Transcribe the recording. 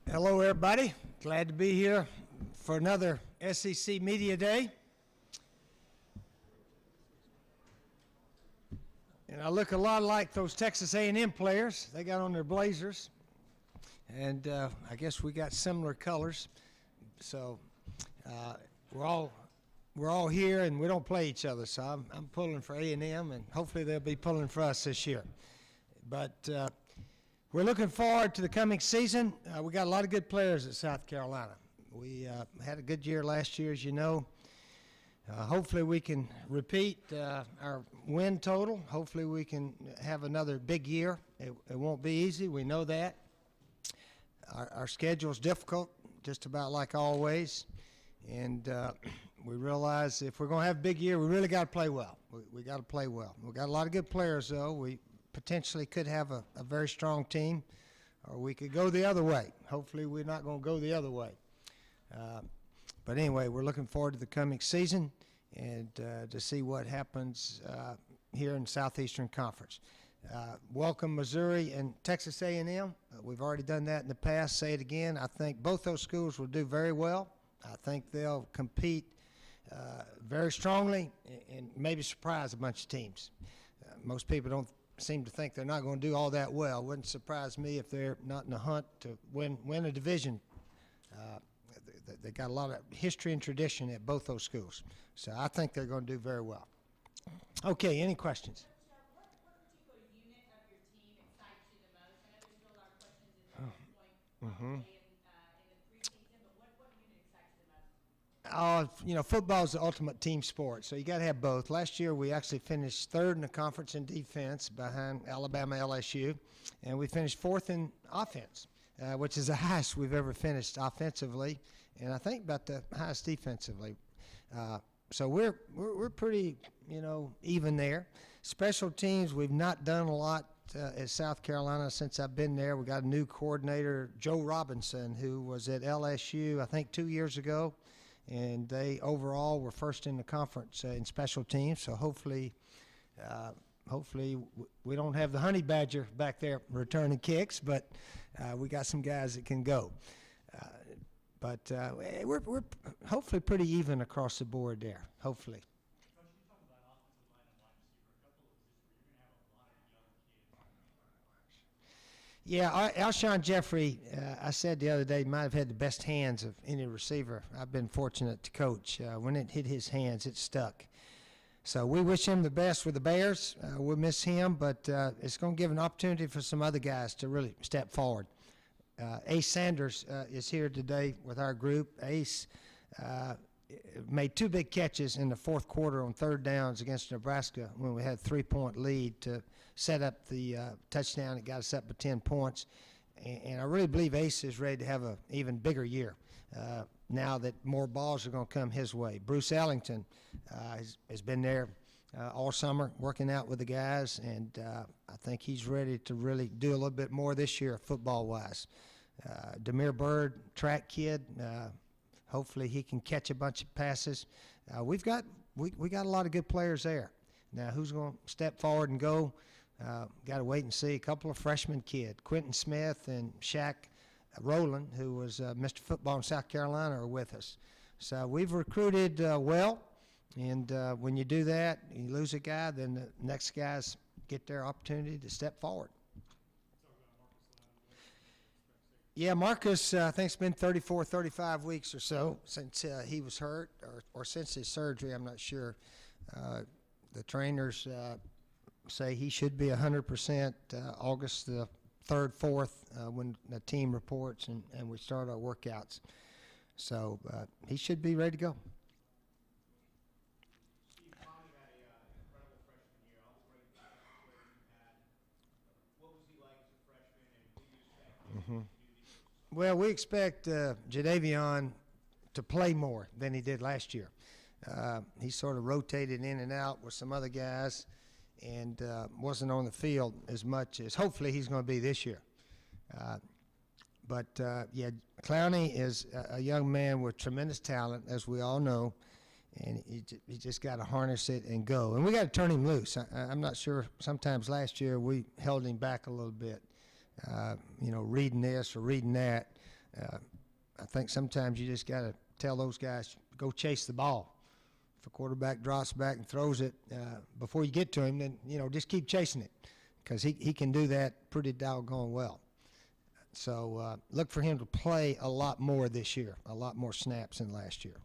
Hello, everybody. Glad to be here for another SEC Media Day. And I look a lot like those Texas A&M players. They got on their blazers, and I guess we got similar colors. So we're all here, and we don't play each other. So I'm pulling for A&M, and hopefully they'll be pulling for us this year. But we're looking forward to the coming season. We got a lot of good players at South Carolina. We had a good year last year, as you know. Hopefully we can repeat our win total. Hopefully we can have another big year. It won't be easy. We know that. Our schedule is difficult, just about like always. And we realize if we're going to have a big year, we really got to play well. We got to play well. We got a lot of good players, though. We potentially could have a very strong team, or we could go the other way. Hopefully we're not going to go the other way. But anyway, we're looking forward to the coming season and to see what happens here in Southeastern Conference. Welcome Missouri and Texas A&M. We've already done that in the past. Say it again. I think both those schools will do very well. I think they'll compete very strongly and maybe surprise a bunch of teams. Most people don't seem to think they're not going to do all that well. Wouldn't surprise me if they're not in the hunt to win a division. They got a lot of history and tradition at both those schools. So I think they're going to do very well. Okay, any questions? What particular unit of your team excites you the most? I know there's still a lot of questions in the point in the preseason, but what unit excites you the most? Football is the ultimate team sport, so you got to have both. Last year we actually finished third in the conference in defense behind Alabama, LSU, and we finished fourth in offense, which is the highest we've ever finished offensively, and I think about the highest defensively. So we're pretty, even there. Special teams, we've not done a lot at South Carolina since I've been there. We got a new coordinator, Joe Robinson, who was at LSU, I think 2 years ago. And they overall were first in the conference in special teams. So hopefully we don't have the honey badger back there returning kicks, but we got some guys that can go. But we're hopefully pretty even across the board there, hopefully. Coach, you talk about offensive line and wide receiver. A couple of positions where you're going to have a lot of young kids. Yeah, Alshon Jeffrey, I said the other day, might have had the best hands of any receiver I've been fortunate to coach. When it hit his hands, it stuck. So we wish him the best with the Bears. We'll miss him, but it's going to give an opportunity for some other guys to really step forward. Ace Sanders is here today with our group. Ace made two big catches in the fourth quarter on third downs against Nebraska when we had a 3-point lead to set up the touchdown that got us up to 10 points. And I really believe Ace is ready to have an even bigger year now that more balls are going to come his way. Bruce Ellington has been there all summer working out with the guys, and I think he's ready to really do a little bit more this year football-wise. Demir Bird, track kid, hopefully he can catch a bunch of passes. We got a lot of good players there. Now, who's going to step forward and go? Got to wait and see. A couple of freshman kids, Quentin Smith and Shaq Rowland, who was Mr. Football in South Carolina, are with us. So we've recruited well, and when you do that, you lose a guy, then the next guys get their opportunity to step forward. Yeah, Marcus, I think it's been 34, 35 weeks or so since he was hurt, or since his surgery, I'm not sure. The trainers say he should be 100% August the 3rd, 4th when the team reports and we start our workouts. So he should be ready to go. Steve, Tommy had an incredible freshman year. All the great players you had. What was he like as a freshman, and what do you expect him to do? Well, we expect Jadeveon to play more than he did last year. He sort of rotated in and out with some other guys and wasn't on the field as much as hopefully he's going to be this year. But Clowney is a young man with tremendous talent, as we all know, and he just got to harness it and go. And we got to turn him loose. I'm not sure. Sometimes last year we held him back a little bit, reading this or reading that. I think sometimes you just got to tell those guys, go chase the ball. If a quarterback drops back and throws it before you get to him, then, just keep chasing it, because he can do that pretty doggone well. So look for him to play a lot more this year, a lot more snaps than last year.